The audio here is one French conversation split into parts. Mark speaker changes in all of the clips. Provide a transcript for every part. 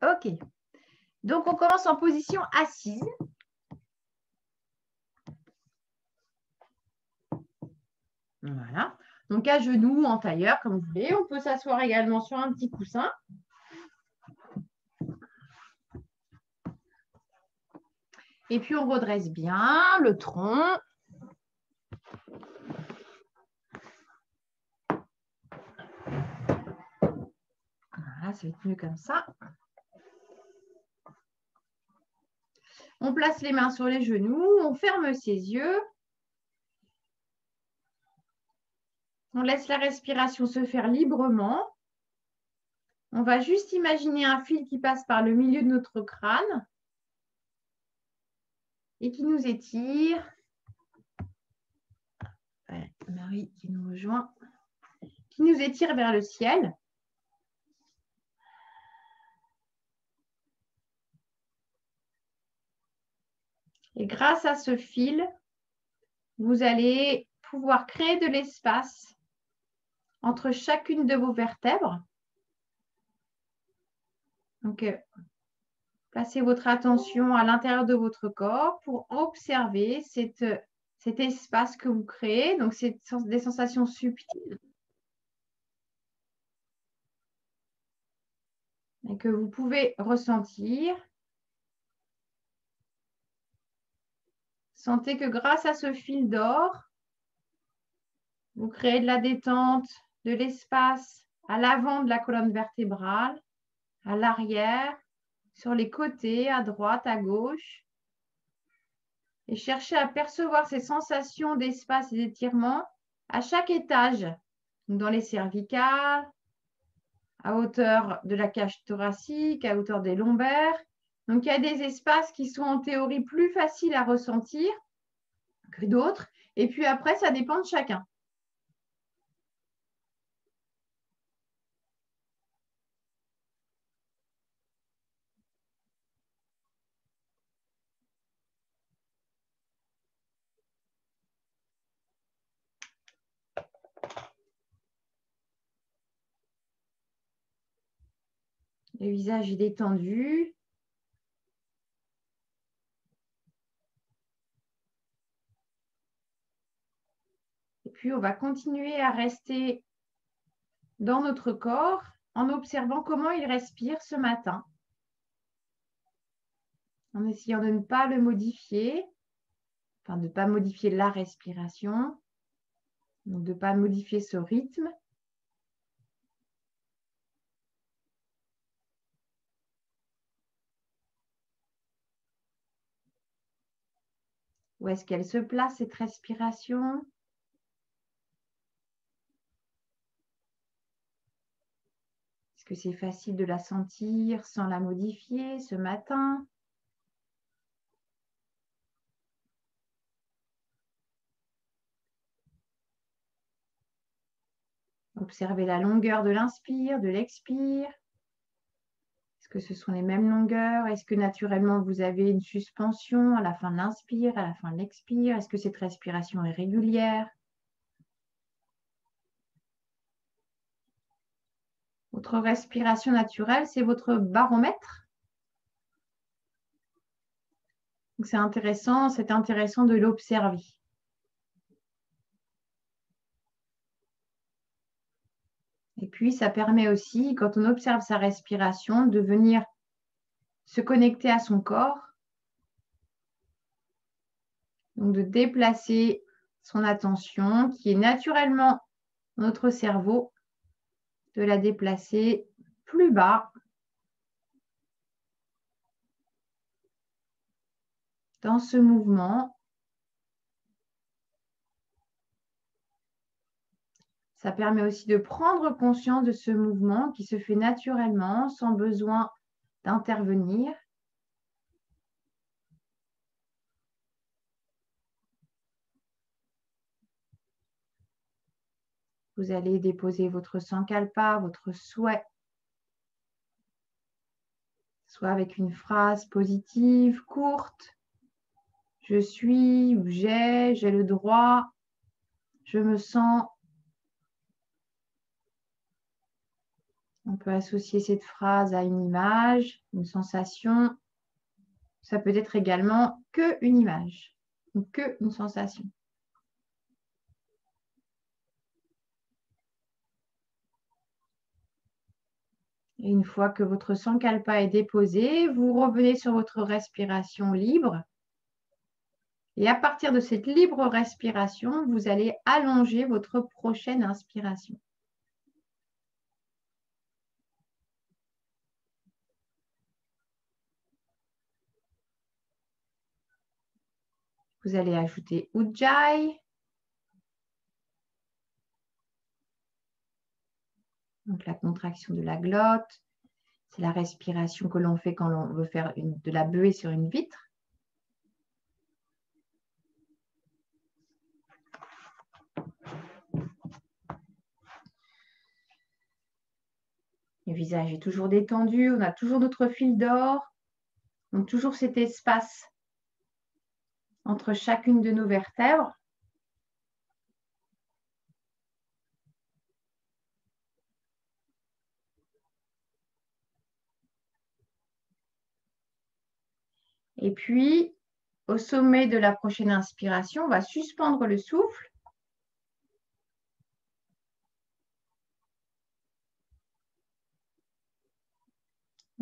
Speaker 1: Ok. Donc, on commence en position assise. Voilà. Donc, à genoux, en tailleur, comme vous voulez. On peut s'asseoir également sur un petit coussin. Et puis, on redresse bien le tronc. Voilà, ça va être mieux comme ça. On place les mains sur les genoux. On ferme ses yeux. On laisse la respiration se faire librement. On va juste imaginer un fil qui passe par le milieu de notre crâne et qui nous étire. Ouais, Marie qui nous rejoint. Qui nous étire vers le ciel. Et grâce à ce fil, vous allez pouvoir créer de l'espace entre chacune de vos vertèbres. Donc, placez votre attention à l'intérieur de votre corps pour observer cet espace que vous créez. Donc, c'est des sensations subtiles et que vous pouvez ressentir. Sentez que grâce à ce fil d'or, vous créez de la détente, de l'espace à l'avant de la colonne vertébrale, à l'arrière, sur les côtés, à droite, à gauche. Et cherchez à percevoir ces sensations d'espace et d'étirement à chaque étage, donc dans les cervicales, à hauteur de la cage thoracique, à hauteur des lombaires. Donc, il y a des espaces qui sont en théorie plus faciles à ressentir que d'autres. Et puis après, ça dépend de chacun. Le visage est détendu. Et puis, on va continuer à rester dans notre corps en observant comment il respire ce matin. En essayant de ne pas le modifier, enfin de ne pas modifier la respiration, donc de ne pas modifier ce rythme. Où est-ce qu'elle se place, cette respiration? Est-ce que c'est facile de la sentir sans la modifier ce matin? Observez la longueur de l'inspire, de l'expire. Est-ce que ce sont les mêmes longueurs? Est-ce que naturellement vous avez une suspension à la fin de l'inspire, à la fin de l'expire? Est-ce que cette respiration est régulière? Votre respiration naturelle, c'est votre baromètre. Donc c'est intéressant de l'observer. Et puis, ça permet aussi, quand on observe sa respiration, de venir se connecter à son corps. Donc, de déplacer son attention, qui est naturellement dans notre cerveau, de la déplacer plus bas, dans ce mouvement. Ça permet aussi de prendre conscience de ce mouvement qui se fait naturellement, sans besoin d'intervenir. Vous allez déposer votre sankalpa, votre souhait, soit avec une phrase positive, courte. Je suis ou j'ai le droit, je me sens. On peut associer cette phrase à une image, une sensation. Ça peut être également qu'une image ou qu'une sensation. Et une fois que votre sankalpa est déposé, vous revenez sur votre respiration libre. Et à partir de cette libre respiration, vous allez allonger votre prochaine inspiration. Vous allez ajouter Ujjayi. Donc la contraction de la glotte. C'est la respiration que l'on fait quand l'on veut faire de la buée sur une vitre. Le visage est toujours détendu, on a toujours notre fil d'or, donc toujours cet espace entre chacune de nos vertèbres. Et puis, au sommet de la prochaine inspiration, on va suspendre le souffle.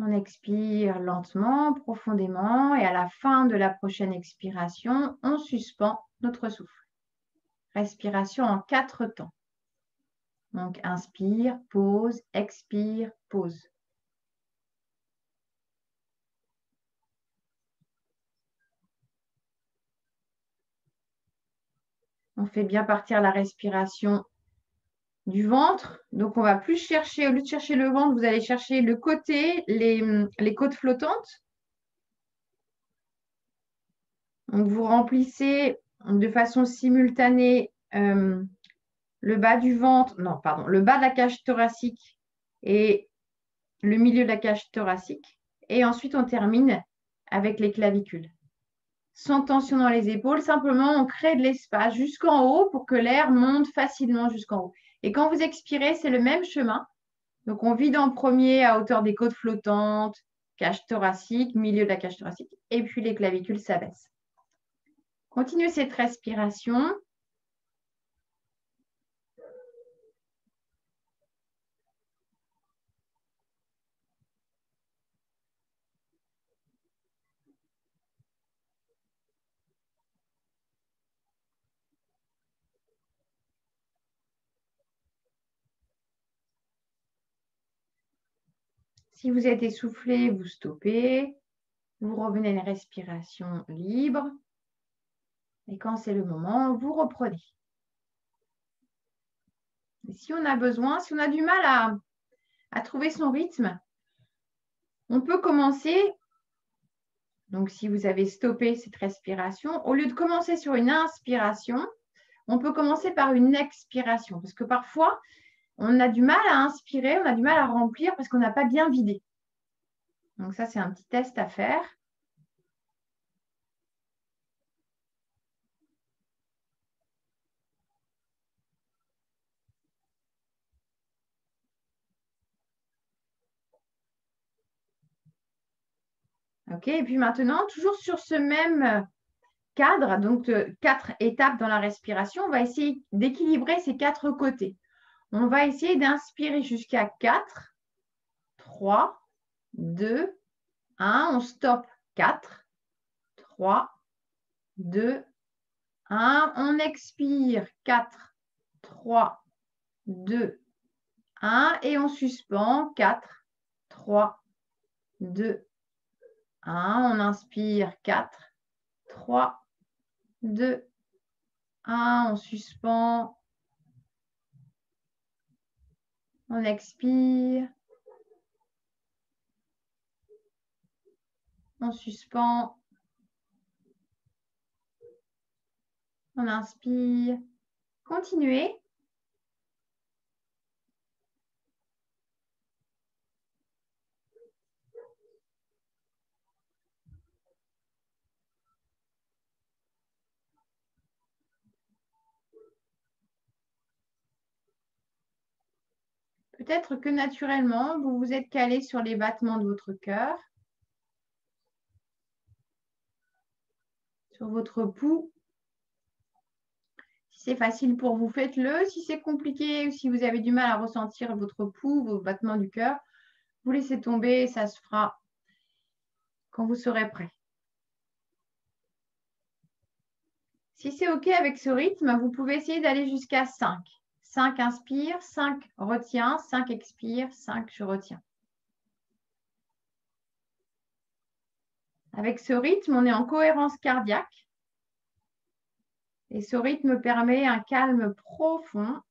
Speaker 1: On expire lentement, profondément, et à la fin de la prochaine expiration, on suspend notre souffle. Respiration en 4 temps. Donc, inspire, pause, expire, pause. On fait bien partir la respiration du ventre. Donc, on va plus chercher, au lieu de chercher le ventre, vous allez chercher le côté, les côtes flottantes. Donc, vous remplissez de façon simultanée le bas du ventre, non, pardon, le bas de la cage thoracique et le milieu de la cage thoracique. Et ensuite, on termine avec les clavicules. Sans tension dans les épaules, simplement, on crée de l'espace jusqu'en haut pour que l'air monte facilement jusqu'en haut. Et quand vous expirez, c'est le même chemin. Donc, on vide en premier à hauteur des côtes flottantes, cage thoracique, milieu de la cage thoracique, et puis les clavicules s'abaissent. Continuez cette respiration. Si vous êtes essoufflé, vous stoppez. Vous revenez à une respiration libre. Et quand c'est le moment, vous reprenez. Et si on a besoin, si on a du mal à trouver son rythme, on peut commencer. Donc, si vous avez stoppé cette respiration, au lieu de commencer sur une inspiration, on peut commencer par une expiration. Parce que parfois, on a du mal à inspirer, on a du mal à remplir parce qu'on n'a pas bien vidé. Donc, ça, c'est un petit test à faire. OK, et puis maintenant, toujours sur ce même cadre, donc 4 étapes dans la respiration, on va essayer d'équilibrer ces 4 côtés. On va essayer d'inspirer jusqu'à 4, 3, 2, 1. On stoppe 4, 3, 2, 1. On expire 4, 3, 2, 1. Et on suspend 4, 3, 2, 1. On inspire 4, 3, 2, 1. On suspend. On expire. On suspend. On inspire. Continuez. Peut-être que naturellement, vous vous êtes calé sur les battements de votre cœur, sur votre pouls. Si c'est facile pour vous, faites-le. Si c'est compliqué ou si vous avez du mal à ressentir votre pouls, vos battements du cœur, vous laissez tomber, ça se fera quand vous serez prêt. Si c'est OK avec ce rythme, vous pouvez essayer d'aller jusqu'à 5. 5 inspire, 5 retient, 5 expire, 5 je retiens. Avec ce rythme, on est en cohérence cardiaque. Et ce rythme permet un calme profond,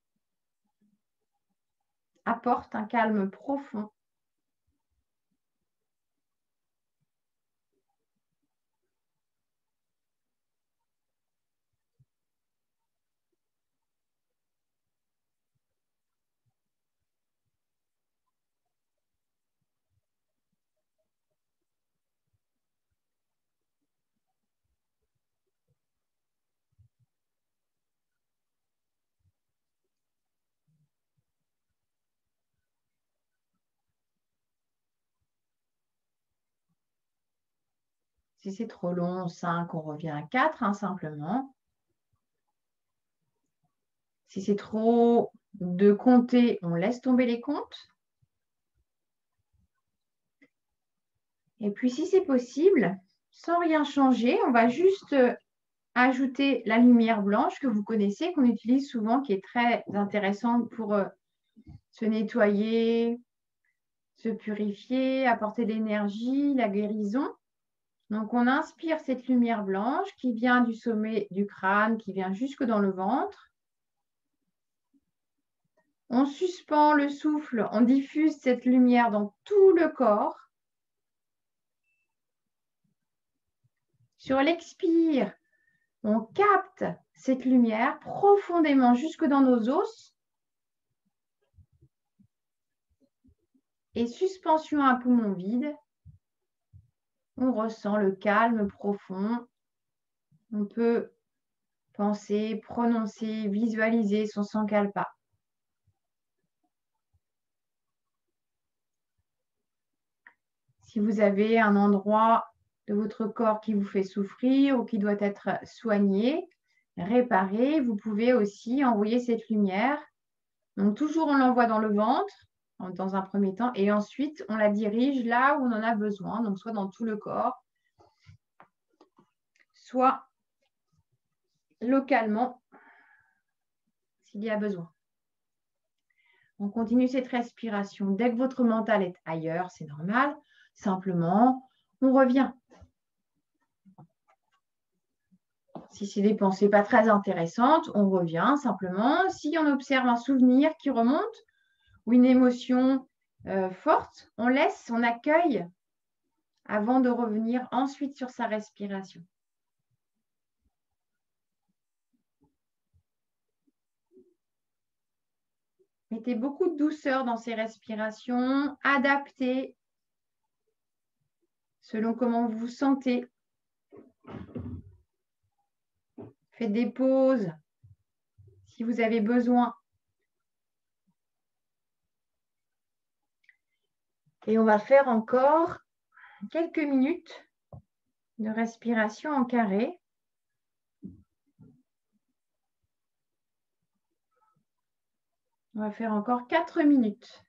Speaker 1: apporte un calme profond. Si c'est trop long, 5, on revient à 4, simplement. Si c'est trop de compter, on laisse tomber les comptes. Et puis, si c'est possible, sans rien changer, on va juste ajouter la lumière blanche que vous connaissez, qu'on utilise souvent, qui est très intéressante pour se nettoyer, se purifier, apporter de l'énergie, la guérison. Donc, on inspire cette lumière blanche qui vient du sommet du crâne, qui vient jusque dans le ventre. On suspend le souffle, on diffuse cette lumière dans tout le corps. Sur l'expire, on capte cette lumière profondément jusque dans nos os. Et suspension à poumon vide, on ressent le calme profond. On peut penser, prononcer, visualiser son sankalpa. Si vous avez un endroit de votre corps qui vous fait souffrir ou qui doit être soigné, réparé, vous pouvez aussi envoyer cette lumière. Donc, toujours on l'envoie dans le ventre, dans un premier temps, et ensuite on la dirige là où on en a besoin, donc soit dans tout le corps, soit localement s'il y a besoin. On continue cette respiration. Dès que votre mental est ailleurs, c'est normal. Simplement, on revient. Si c'est des pensées pas très intéressantes, on revient simplement. Si on observe un souvenir qui remonte ou une émotion forte, on laisse, on accueille avant de revenir ensuite sur sa respiration. Mettez beaucoup de douceur dans ces respirations, adaptez selon comment vous vous sentez. Faites des pauses si vous avez besoin. Et on va faire encore quelques minutes de respiration en carré. On va faire encore 4 minutes.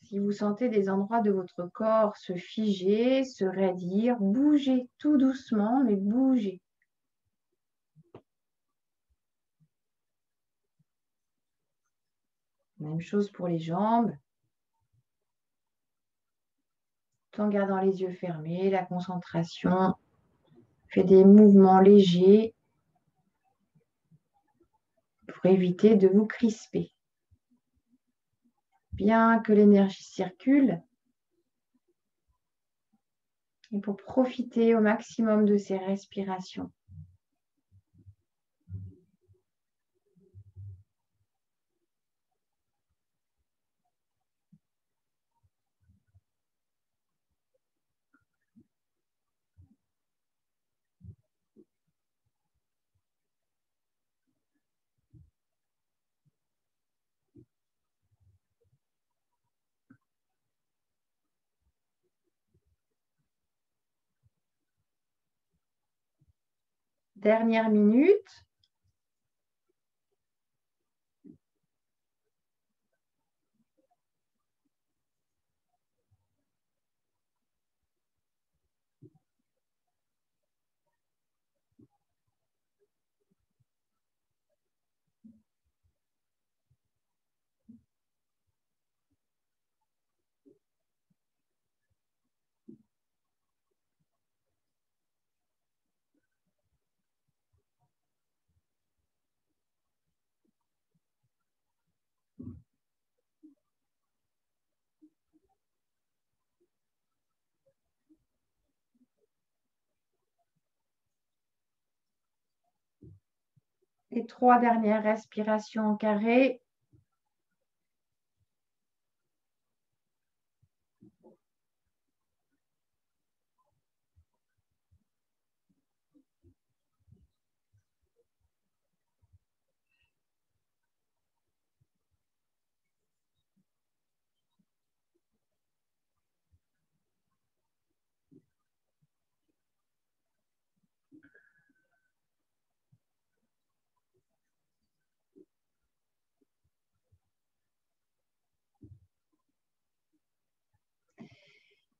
Speaker 1: Si vous sentez des endroits de votre corps se figer, se raidir, bougez tout doucement, mais bougez. Même chose pour les jambes. Tout en gardant les yeux fermés, la concentration. Faites des mouvements légers pour éviter de vous crisper. Bien que l'énergie circule, et pour profiter au maximum de ces respirations. Dernière minute. Les 3 dernières respirations en carré.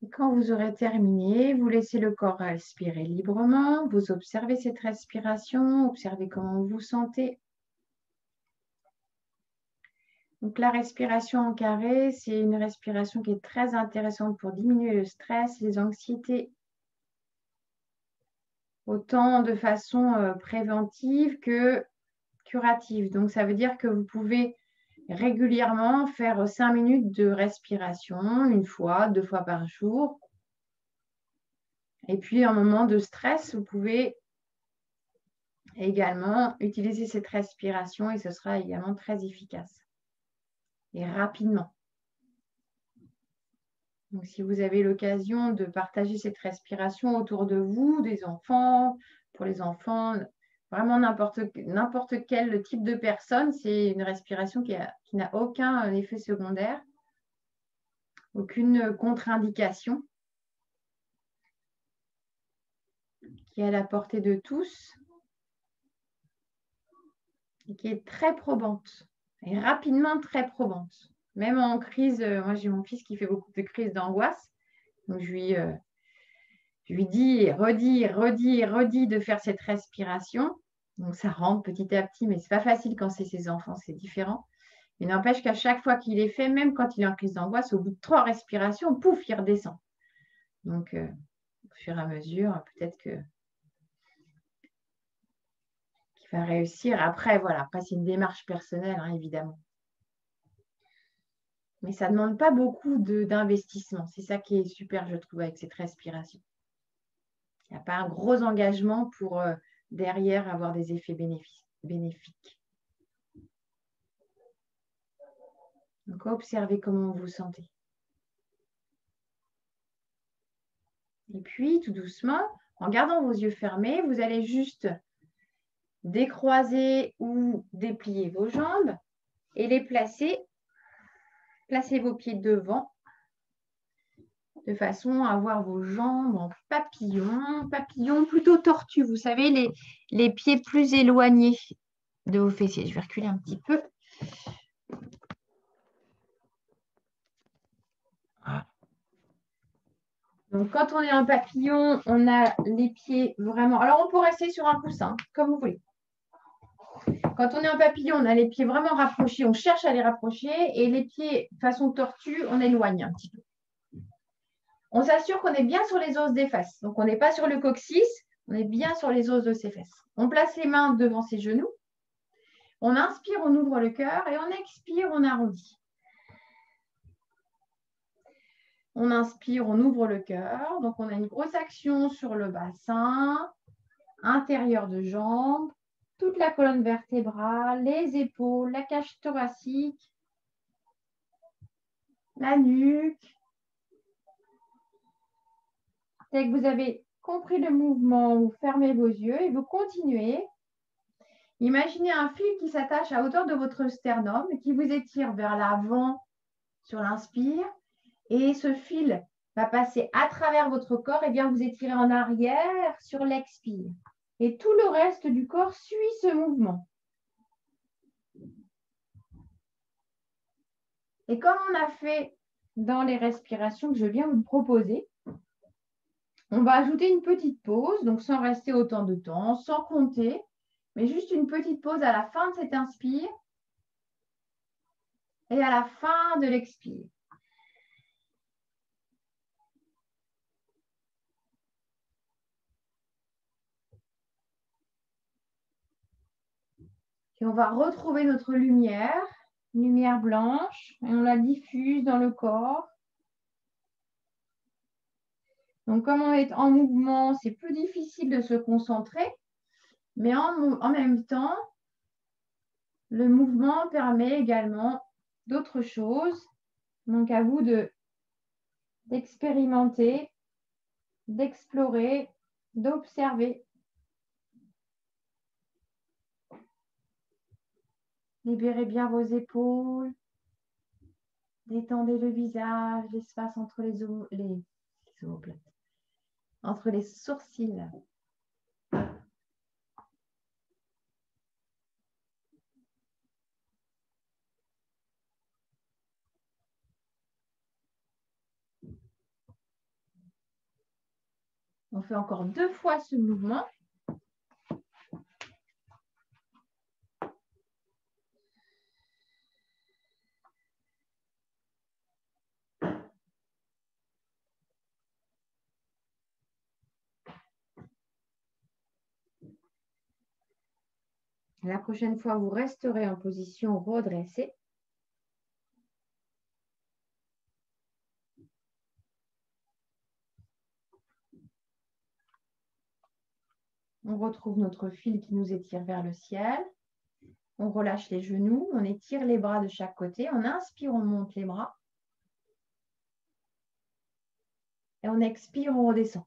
Speaker 1: Et quand vous aurez terminé, vous laissez le corps respirer librement. Vous observez cette respiration, observez comment vous vous sentez. Donc la respiration en carré, c'est une respiration qui est très intéressante pour diminuer le stress, les anxiétés, autant de façon préventive que curative. Donc ça veut dire que vous pouvez régulièrement faire 5 minutes de respiration, 1 fois, 2 fois par jour. Et puis, en moment de stress, vous pouvez également utiliser cette respiration et ce sera également très efficace et rapidement. Donc, si vous avez l'occasion de partager cette respiration autour de vous, des enfants, pour les enfants, vraiment n'importe quel type de personne, c'est une respiration qui n'a aucun effet secondaire, aucune contre-indication, qui est à la portée de tous et qui est très probante et rapidement très probante. Même en crise, moi j'ai mon fils qui fait beaucoup de crises d'angoisse, donc je lui dis et redis de faire cette respiration. Donc ça rentre petit à petit, mais c'est pas facile quand c'est ses enfants, c'est différent. Mais n'empêche qu'à chaque fois qu'il est fait, même quand il est en crise d'angoisse, au bout de 3 respirations, pouf, il redescend. Donc au fur et à mesure, peut-être qu'il va réussir. Après, voilà, après c'est une démarche personnelle, hein, évidemment. Mais ça ne demande pas beaucoup d'investissement. C'est ça qui est super, je trouve, avec cette respiration. Il n'y a pas un gros engagement pour derrière avoir des effets bénéfiques. Donc, observez comment vous vous sentez. Et puis, tout doucement, en gardant vos yeux fermés, vous allez juste décroiser ou déplier vos jambes et les placer. Placez vos pieds devant de façon à avoir vos jambes en papillon plutôt tortue. Vous savez, les pieds plus éloignés de vos fessiers. Je vais reculer un petit peu. Donc, quand on est en papillon, on a les pieds vraiment… Alors, on peut rester sur un coussin, comme vous voulez. Quand on est en papillon, on a les pieds vraiment rapprochés. On cherche à les rapprocher. Et les pieds façon tortue, on éloigne un petit peu. On s'assure qu'on est bien sur les os des fesses. Donc, on n'est pas sur le coccyx. On est bien sur les os de ses fesses. On place les mains devant ses genoux. On inspire, on ouvre le cœur. Et on expire, on arrondit. On inspire, on ouvre le cœur. Donc, on a une grosse action sur le bassin, intérieur de jambes, toute la colonne vertébrale, les épaules, la cage thoracique, la nuque. Dès que vous avez compris le mouvement, vous fermez vos yeux et vous continuez. Imaginez un fil qui s'attache à hauteur de votre sternum et qui vous étire vers l'avant sur l'inspire. Et ce fil va passer à travers votre corps et bien vous étirer en arrière sur l'expire. Et tout le reste du corps suit ce mouvement. Et comme on a fait dans les respirations que je viens vous proposer, on va ajouter une petite pause, donc sans rester autant de temps, sans compter, mais juste une petite pause à la fin de cet inspire et à la fin de l'expire. Et on va retrouver notre lumière blanche, et on la diffuse dans le corps. Donc, comme on est en mouvement, c'est plus difficile de se concentrer, mais en même temps, le mouvement permet également d'autres choses. Donc, à vous d'expérimenter, d'explorer, d'observer. Libérez bien vos épaules. Détendez le visage, l'espace entre les omoplates, entre les sourcils. On fait encore 2 fois ce mouvement. La prochaine fois, vous resterez en position redressée. On retrouve notre fil qui nous étire vers le ciel. On relâche les genoux, on étire les bras de chaque côté. On inspire, on monte les bras. Et on expire, on redescend.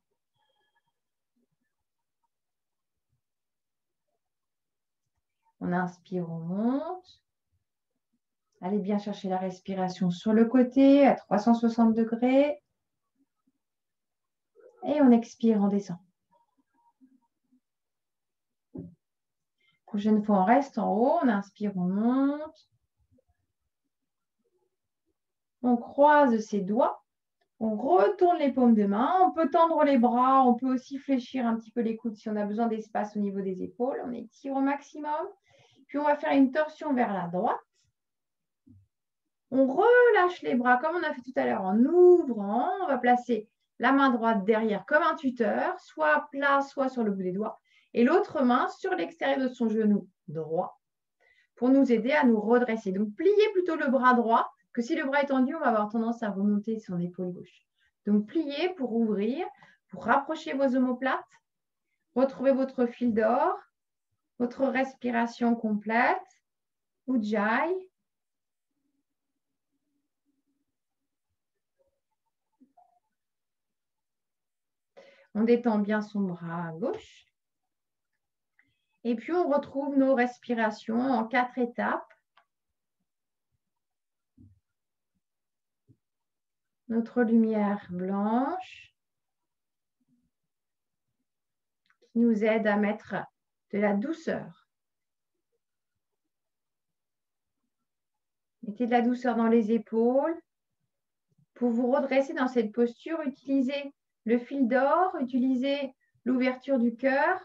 Speaker 1: On inspire, on monte. Allez bien chercher la respiration sur le côté à 360 degrés. Et on expire, on descend. Prochaine fois, on reste en haut. On inspire, on monte. On croise ses doigts. On retourne les paumes de main. On peut tendre les bras. On peut aussi fléchir un petit peu les coudes si on a besoin d'espace au niveau des épaules. On étire au maximum. Puis, on va faire une torsion vers la droite. On relâche les bras comme on a fait tout à l'heure en ouvrant. On va placer la main droite derrière comme un tuteur, soit plat, soit sur le bout des doigts. Et l'autre main sur l'extérieur de son genou droit pour nous aider à nous redresser. Donc, pliez plutôt le bras droit, que si le bras est tendu, on va avoir tendance à remonter son épaule gauche. Donc, pliez pour ouvrir, pour rapprocher vos omoplates, retrouver votre fil d'or, votre respiration complète, Ujjayi. On détend bien son bras gauche. Et puis, on retrouve nos respirations en 4 étapes. Notre lumière blanche qui nous aide à mettre de la douceur. Mettez de la douceur dans les épaules. Pour vous redresser dans cette posture, utilisez Le fil d'or, utilisez l'ouverture du cœur,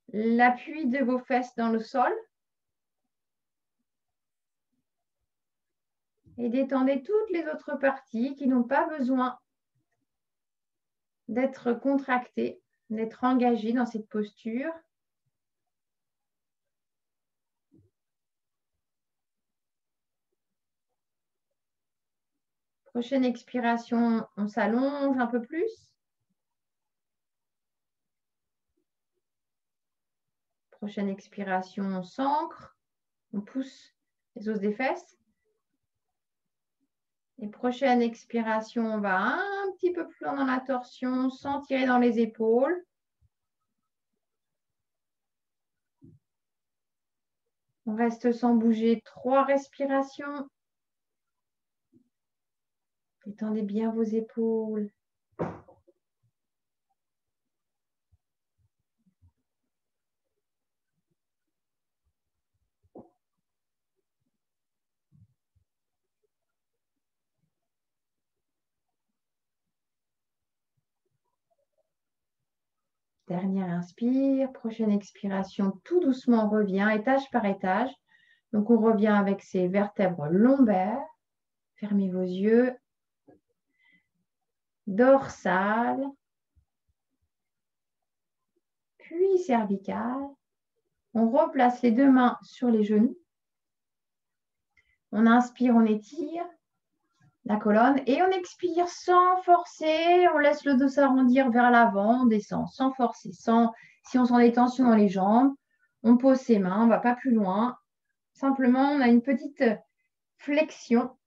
Speaker 1: l'appui de vos fesses dans le sol et détendez toutes les autres parties qui n'ont pas besoin d'être contractées, d'être engagées dans cette posture. Prochaine expiration, on s'allonge un peu plus. Prochaine expiration, on s'ancre, on pousse les os des fesses. Et prochaine expiration, on va un petit peu plus loin dans la torsion sans tirer dans les épaules. On reste sans bouger 3 respirations. Détendez bien vos épaules. Dernière inspire, prochaine expiration, tout doucement on revient, étage par étage. Donc on revient avec ses vertèbres lombaires. Fermez vos yeux. Dorsale, puis cervicale. On replace les 2 mains sur les genoux. On inspire, on étire la colonne et on expire sans forcer. On laisse le dos s'arrondir vers l'avant, on descend sans forcer. Si on sent des tensions dans les jambes, on pose ses mains, on ne va pas plus loin. Simplement, on a une petite flexion.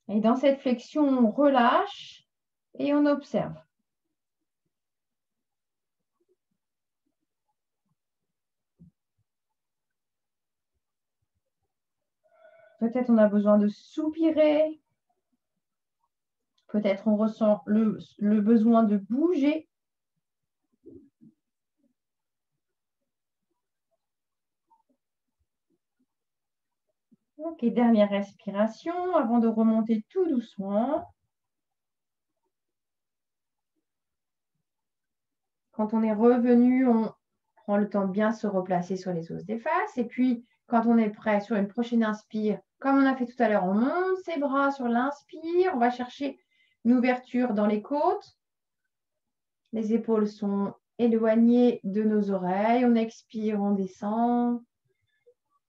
Speaker 1: Et dans cette flexion, on relâche et on observe. Peut-être on a besoin de soupirer. Peut-être on ressent le besoin de bouger. Ok, dernière respiration avant de remonter tout doucement. Quand on est revenu, on prend le temps de bien se replacer sur les os des faces. Et puis, quand on est prêt sur une prochaine inspire, comme on a fait tout à l'heure, on monte ses bras sur l'inspire. On va chercher une ouverture dans les côtes. Les épaules sont éloignées de nos oreilles. On expire, on descend.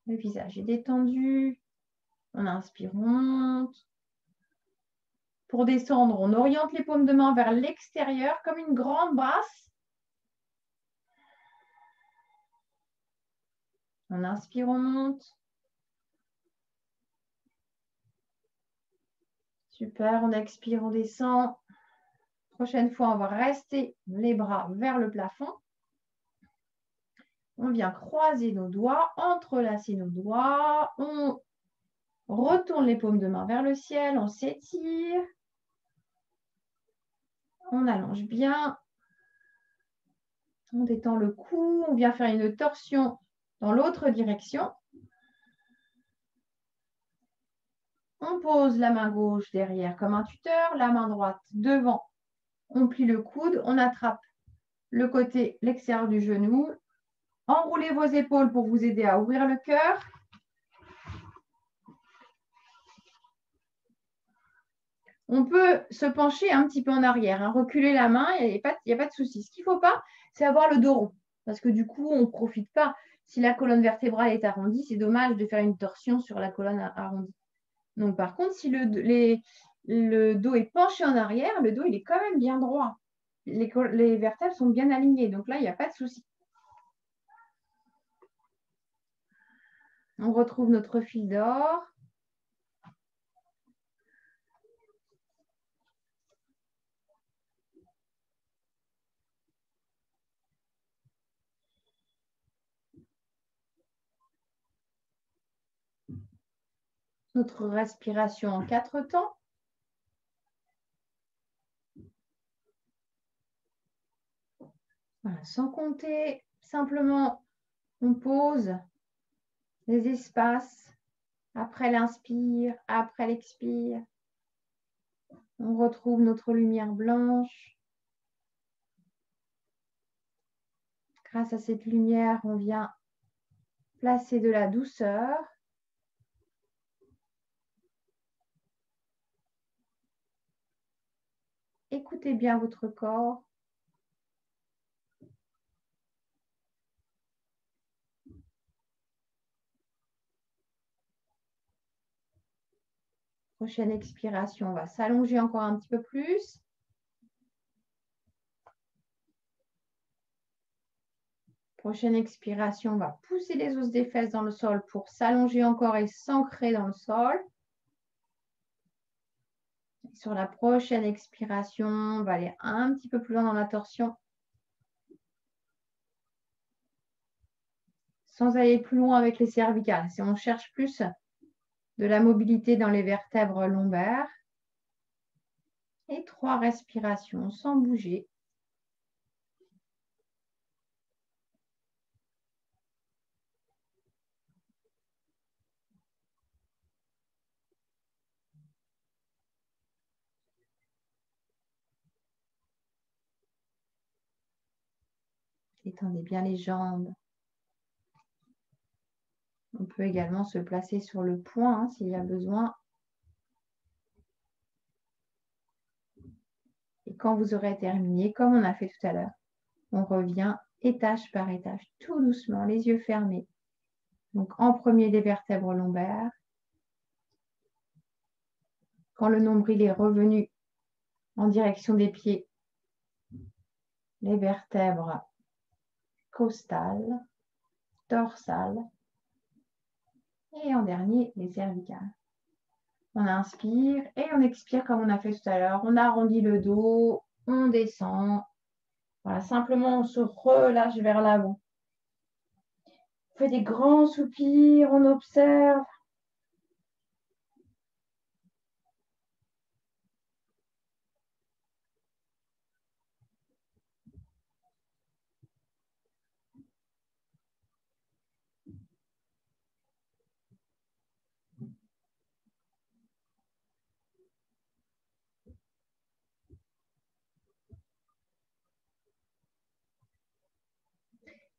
Speaker 1: Le visage est détendu. On inspire, on monte. Pour descendre, on oriente les paumes de main vers l'extérieur comme une grande brasse. On inspire, on monte. Super, on expire, on descend. Prochaine fois, on va rester les bras vers le plafond. On vient croiser nos doigts, entrelacer nos doigts. On retourne les paumes de main vers le ciel. On s'étire. On allonge bien. On détend le cou. On vient faire une torsion dans l'autre direction. On pose la main gauche derrière comme un tuteur, la main droite devant. On plie le coude, on attrape le côté, l'extérieur du genou. Enroulez vos épaules pour vous aider à ouvrir le cœur. On peut se pencher un petit peu en arrière, hein, reculer la main, il n'y a pas de souci. Ce qu'il ne faut pas, c'est avoir le dos rond. Parce que du coup, on ne profite pas. Si la colonne vertébrale est arrondie, c'est dommage de faire une torsion sur la colonne arrondie. Donc, par contre, si le dos est penché en arrière, le dos il est quand même bien droit. Les vertèbres sont bien alignées. Donc là, il n'y a pas de souci. On retrouve notre fil d'or. Notre respiration en 4 temps. Voilà, sans compter, simplement, on pose les espaces après l'inspire, après l'expire. On retrouve notre lumière blanche. Grâce à cette lumière, on vient placer de la douceur. Écoutez bien votre corps. Prochaine expiration, on va s'allonger encore un petit peu plus. Prochaine expiration, on va pousser les os des fesses dans le sol pour s'allonger encore et s'ancrer dans le sol. Et sur la prochaine expiration, on va aller un petit peu plus loin dans la torsion. Sans aller plus loin avec les cervicales. Si on cherche plus de la mobilité dans les vertèbres lombaires. Et 3 respirations sans bouger. Étendez bien les jambes. On peut également se placer sur le poing s'il y a besoin. Et quand vous aurez terminé, comme on a fait tout à l'heure, on revient étage par étage, tout doucement, les yeux fermés. Donc en premier, les vertèbres lombaires. Quand le nombril est revenu en direction des pieds, les vertèbres costales, dorsales. Et en dernier, les cervicales. On inspire et on expire comme on a fait tout à l'heure. On arrondit le dos, on descend. Voilà, simplement, on se relâche vers l'avant. On fait des grands soupirs, on observe.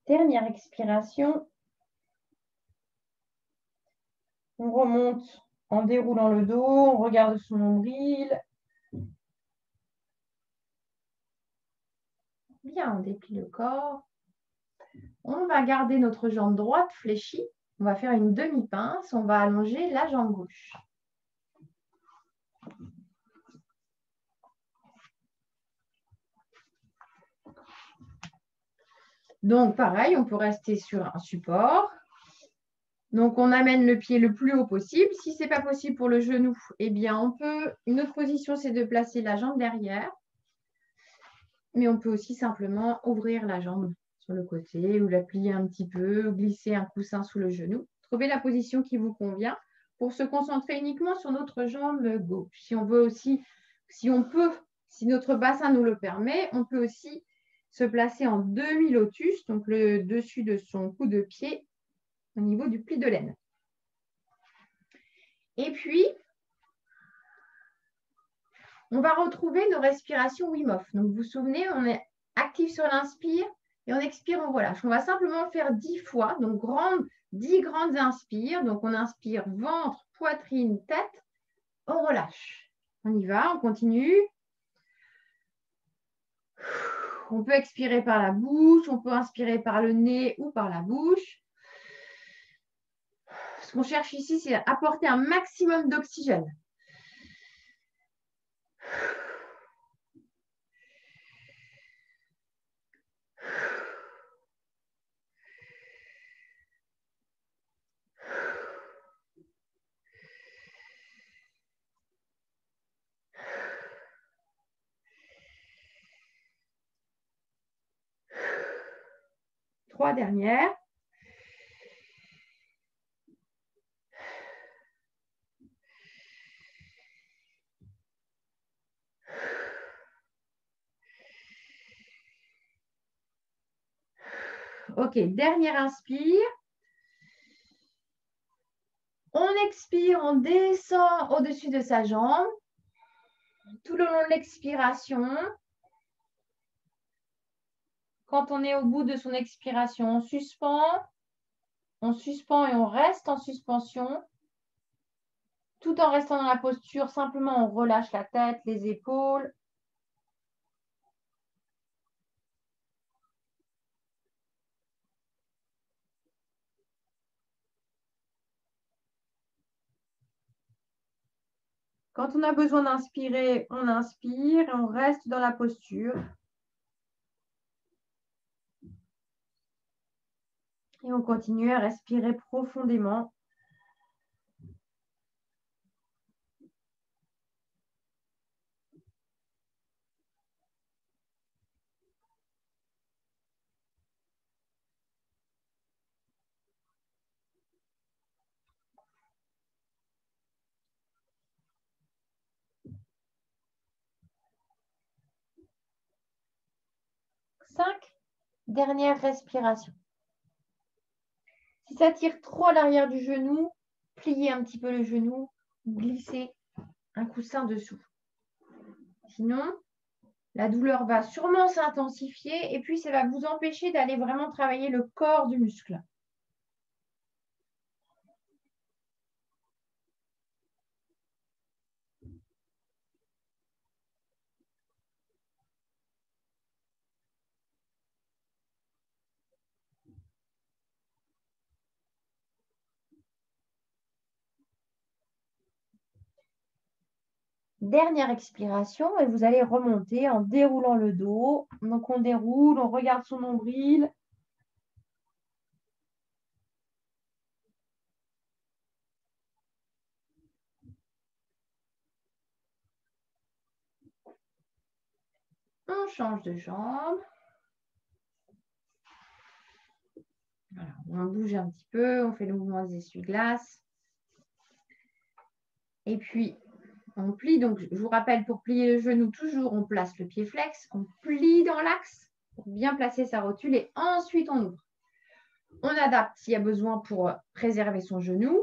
Speaker 1: Dernière expiration. On remonte en déroulant le dos, on regarde son nombril. Bien, on déplie le corps. On va garder notre jambe droite fléchie. On va faire une demi-pince. On va allonger la jambe gauche. Donc, pareil, on peut rester sur un support. Donc, on amène le pied le plus haut possible. Si ce n'est pas possible pour le genou, eh bien, on peut... Une autre position, c'est de placer la jambe derrière. Mais on peut aussi simplement ouvrir la jambe sur le côté ou la plier un petit peu, ou glisser un coussin sous le genou. Trouvez la position qui vous convient pour se concentrer uniquement sur notre jambe gauche. Si on veut aussi, si notre bassin nous le permet, on peut aussi se placer en demi-lotus, donc le dessus de son coup de pied au niveau du pli de laine. Et puis, on va retrouver nos respirations Wim Hof. Donc, vous vous souvenez, on est actif sur l'inspire et on expire, on relâche. On va simplement faire 10 fois, donc 10 grandes inspires. Donc, on inspire ventre, poitrine, tête, on relâche. On y va, on continue. On peut expirer par la bouche, on peut inspirer par le nez ou par la bouche. Ce qu'on cherche ici, c'est apporter un maximum d'oxygène. Trois dernières. Ok, dernière inspire. On expire, on descend au-dessus de sa jambe. Tout le long de l'expiration. Quand on est au bout de son expiration, on suspend et on reste en suspension. Tout en restant dans la posture, simplement on relâche la tête, les épaules. Quand on a besoin d'inspirer, on inspire et on reste dans la posture. Et on continue à respirer profondément. Cinq dernières respirations. Si ça tire trop à l'arrière du genou, pliez un petit peu le genou, glissez un coussin dessous. Sinon, la douleur va sûrement s'intensifier et puis ça va vous empêcher d'aller vraiment travailler le corps du muscle. Dernière expiration et vous allez remonter en déroulant le dos. Donc on déroule, on regarde son nombril. On change de jambe. Voilà, on bouge un petit peu, on fait le mouvement des essuie-glaces. Et puis, on plie. Donc, je vous rappelle, pour plier le genou, toujours, on place le pied flex. On plie dans l'axe pour bien placer sa rotule et ensuite, on ouvre. On adapte s'il y a besoin pour préserver son genou.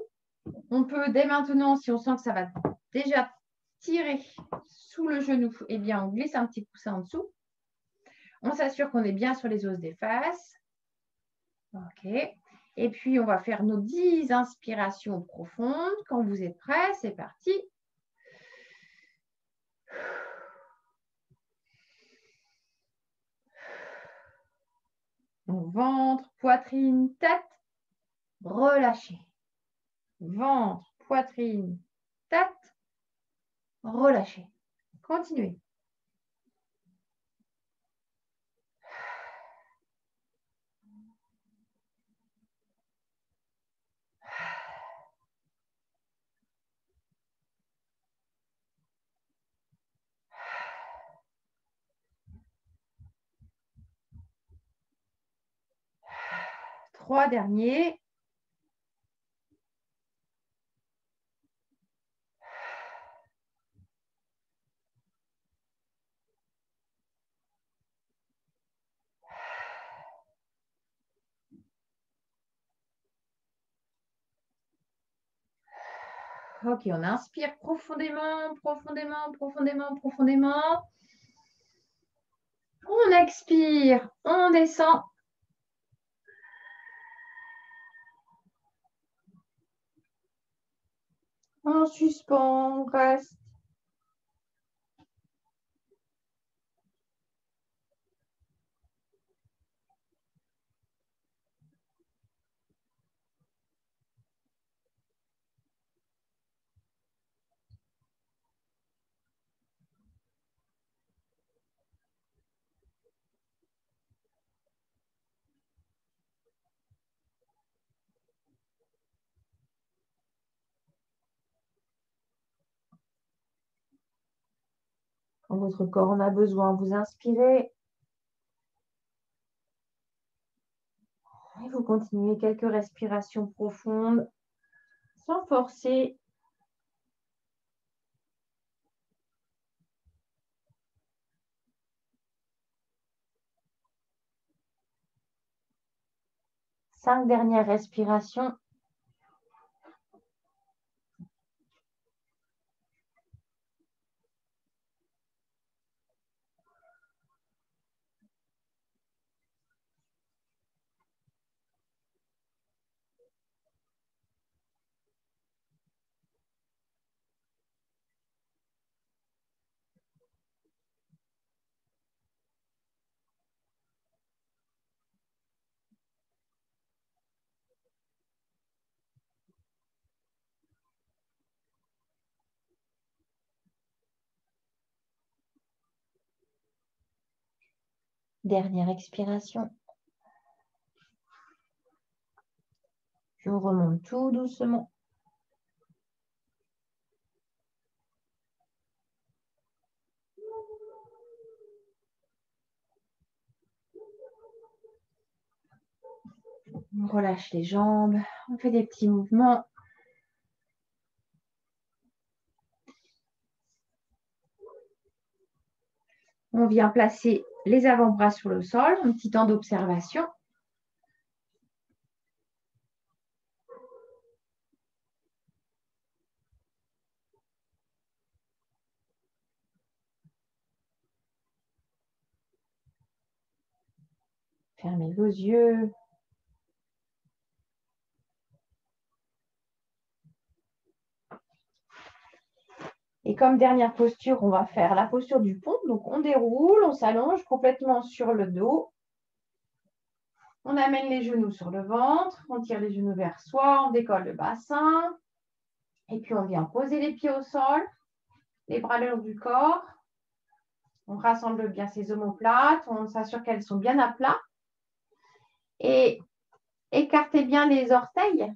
Speaker 1: On peut, dès maintenant, si on sent que ça va déjà tirer sous le genou, eh bien, on glisse un petit coussin en dessous. On s'assure qu'on est bien sur les os des fesses. OK. Et puis, on va faire nos 10 inspirations profondes. Quand vous êtes prêts, c'est parti. Donc, ventre, poitrine, tête, relâchez. Ventre, poitrine, tête, relâchez. Continuez. Trois derniers. OK, on inspire profondément, profondément, profondément, profondément. On expire, on descend. On suspend, on reste. Quand votre corps en a besoin, vous inspirez. Et vous continuez quelques respirations profondes sans forcer. Cinq dernières respirations. Dernière expiration. Je remonte tout doucement. On relâche les jambes. On fait des petits mouvements. On vient placer les avant-bras sur le sol. Un petit temps d'observation. Fermez vos yeux. Et comme dernière posture, on va faire la posture du pont. Donc, on déroule, on s'allonge complètement sur le dos. On amène les genoux sur le ventre. On tire les genoux vers soi. On décolle le bassin. Et puis, on vient poser les pieds au sol. Les bras le long du corps. On rassemble bien ses omoplates. On s'assure qu'elles sont bien à plat. Et écartez bien les orteils.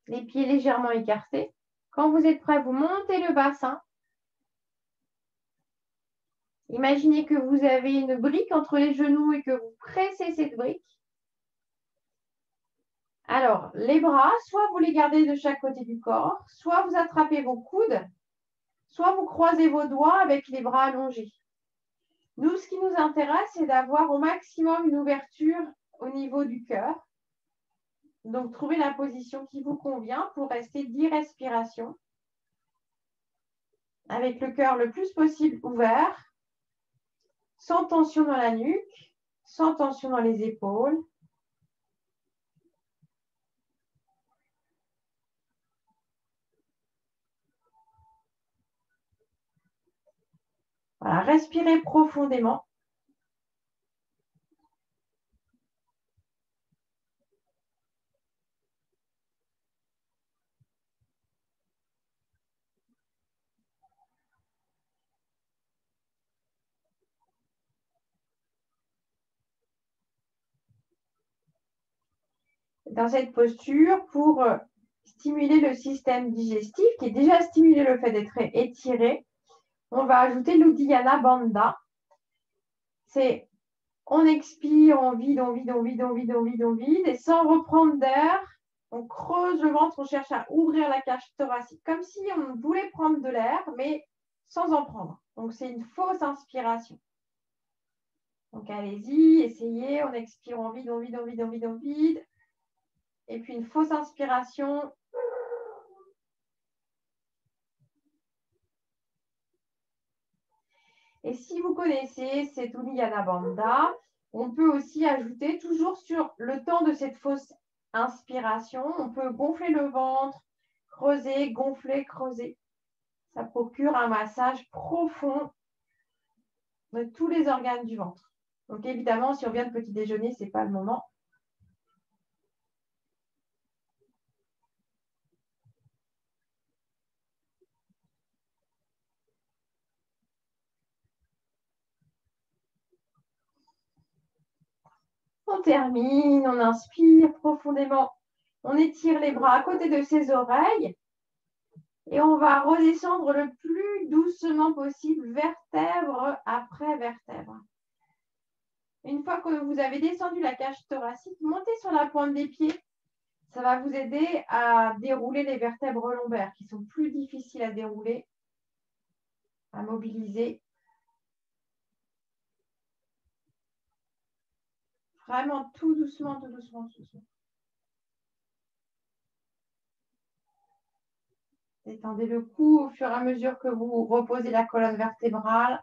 Speaker 1: Les pieds légèrement écartés. Quand vous êtes prêt, vous montez le bassin. Imaginez que vous avez une brique entre les genoux et que vous pressez cette brique. Alors, les bras, soit vous les gardez de chaque côté du corps, soit vous attrapez vos coudes, soit vous croisez vos doigts avec les bras allongés. Nous, ce qui nous intéresse, c'est d'avoir au maximum une ouverture au niveau du cœur. Donc, trouvez la position qui vous convient pour rester 10 respirations avec le cœur le plus possible ouvert, sans tension dans la nuque, sans tension dans les épaules. Voilà, respirez profondément. Dans cette posture, pour stimuler le système digestif, qui est déjà stimulé le fait d'être étiré, on va ajouter l'Uddiyana Bandha. C'est on expire, on vide, on vide, on vide, on vide, on vide, on vide, et sans reprendre d'air, on creuse le ventre, on cherche à ouvrir la cage thoracique, comme si on voulait prendre de l'air, mais sans en prendre. Donc, c'est une fausse inspiration. Donc, allez-y, essayez, on expire, on vide, on vide, on vide, on vide, on vide. Et puis, une fausse inspiration. Et si vous connaissez cette Uddiyana Bandha, on peut aussi ajouter, toujours sur le temps de cette fausse inspiration, on peut gonfler le ventre, creuser, gonfler, creuser. Ça procure un massage profond de tous les organes du ventre. Donc évidemment, si on vient de petit déjeuner, ce n'est pas le moment. On termine, on inspire profondément. On étire les bras à côté de ses oreilles et on va redescendre le plus doucement possible, vertèbre après vertèbre. Une fois que vous avez descendu la cage thoracique, montez sur la pointe des pieds. Ça va vous aider à dérouler les vertèbres lombaires qui sont plus difficiles à dérouler, à mobiliser. Vraiment tout doucement, tout doucement, tout doucement. Étendez le cou au fur et à mesure que vous reposez la colonne vertébrale.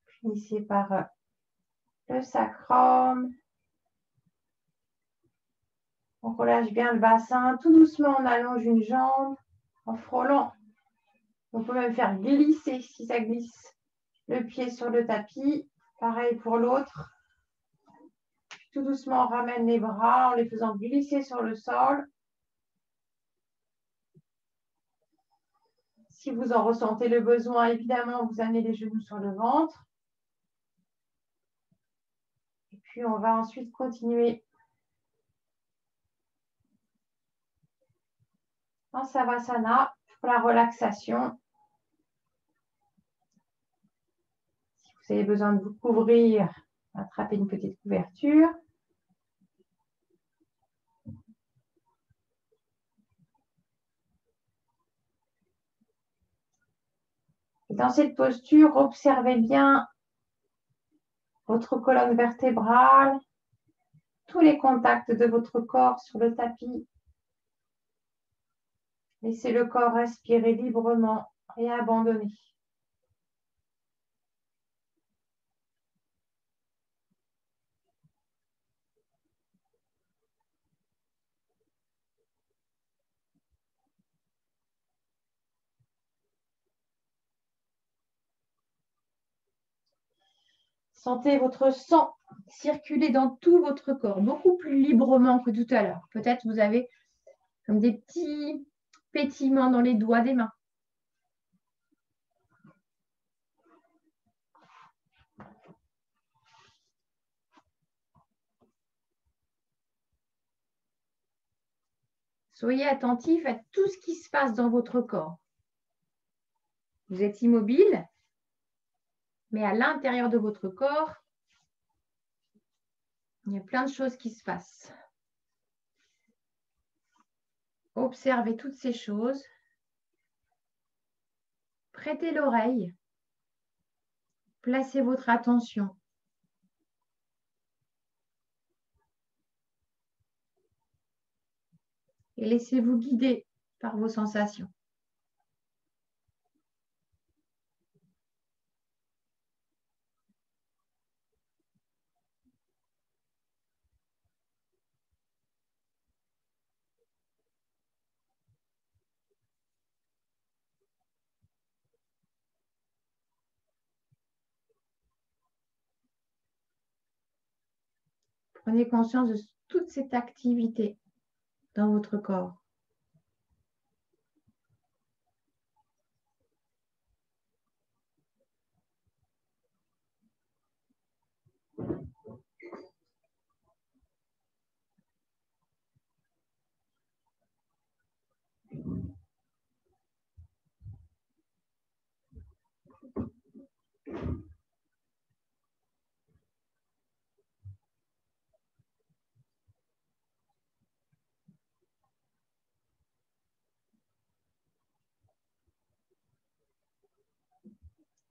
Speaker 1: Finissez par le sacrum. On relâche bien le bassin. Tout doucement, on allonge une jambe en frôlant. On peut même faire glisser si ça glisse le pied sur le tapis. Pareil pour l'autre. Tout doucement, on ramène les bras en les faisant glisser sur le sol. Si vous en ressentez le besoin, évidemment, vous amenez les genoux sur le ventre. Et puis, on va ensuite continuer en Savasana pour la relaxation. Si vous avez besoin de vous couvrir, attrapez une petite couverture. Et dans cette posture, observez bien votre colonne vertébrale, tous les contacts de votre corps sur le tapis. Laissez le corps respirer librement et abandonner. Sentez votre sang circuler dans tout votre corps, beaucoup plus librement que tout à l'heure. Peut-être vous avez comme des petits pétillements dans les doigts des mains. Soyez attentif à tout ce qui se passe dans votre corps. Vous êtes immobile, mais à l'intérieur de votre corps, il y a plein de choses qui se passent. Observez toutes ces choses. Prêtez l'oreille. Placez votre attention. Et laissez-vous guider par vos sensations. Prenez conscience de toute cette activité dans votre corps.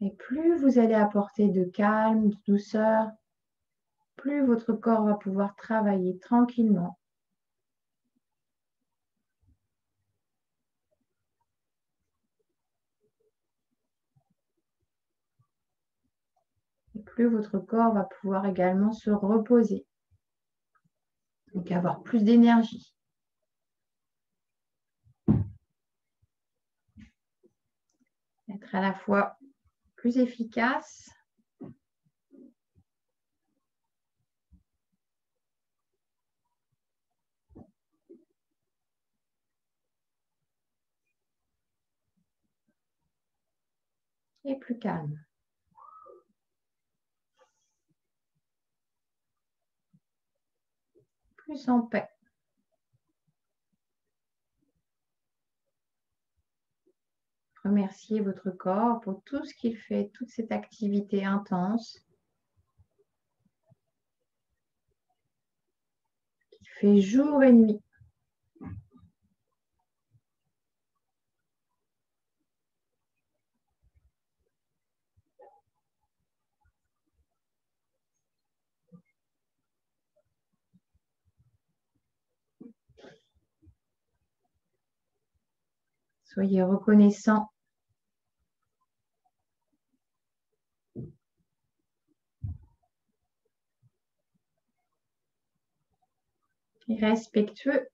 Speaker 1: Et plus vous allez apporter de calme, de douceur, plus votre corps va pouvoir travailler tranquillement. Et plus votre corps va pouvoir également se reposer. Donc avoir plus d'énergie. Être à la fois plus efficace et plus calme. Plus en paix. Remerciez votre corps pour tout ce qu'il fait, toute cette activité intense qui fait jour et nuit. Soyez reconnaissant et respectueux.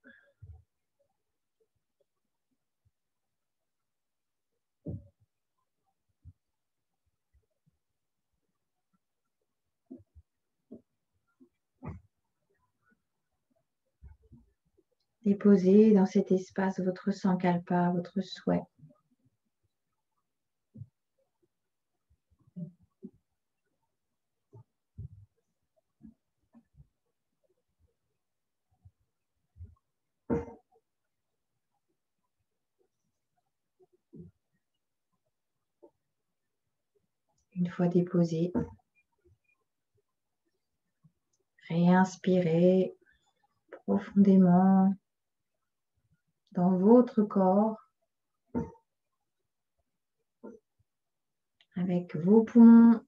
Speaker 1: Déposez dans cet espace votre sankalpa, votre souhait. Une fois déposé, réinspirez profondément dans votre corps avec vos poumons.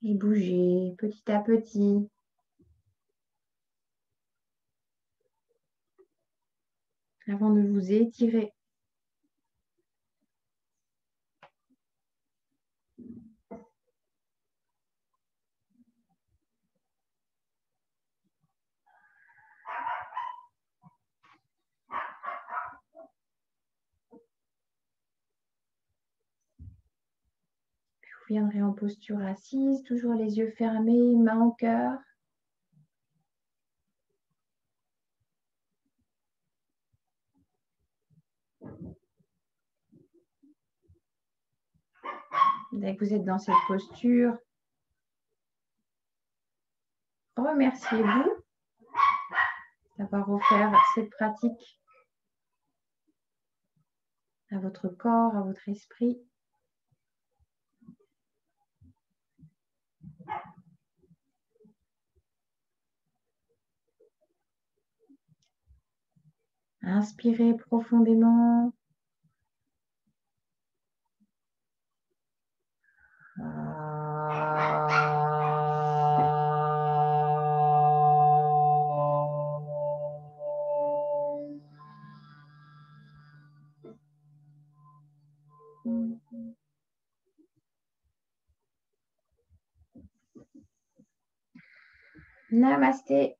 Speaker 1: Et bougez petit à petit. Avant de vous étirer. Vous viendrez en posture assise, toujours les yeux fermés, main au cœur. Dès que vous êtes dans cette posture, remerciez-vous d'avoir offert cette pratique à votre corps, à votre esprit. Inspirez profondément. Namasté.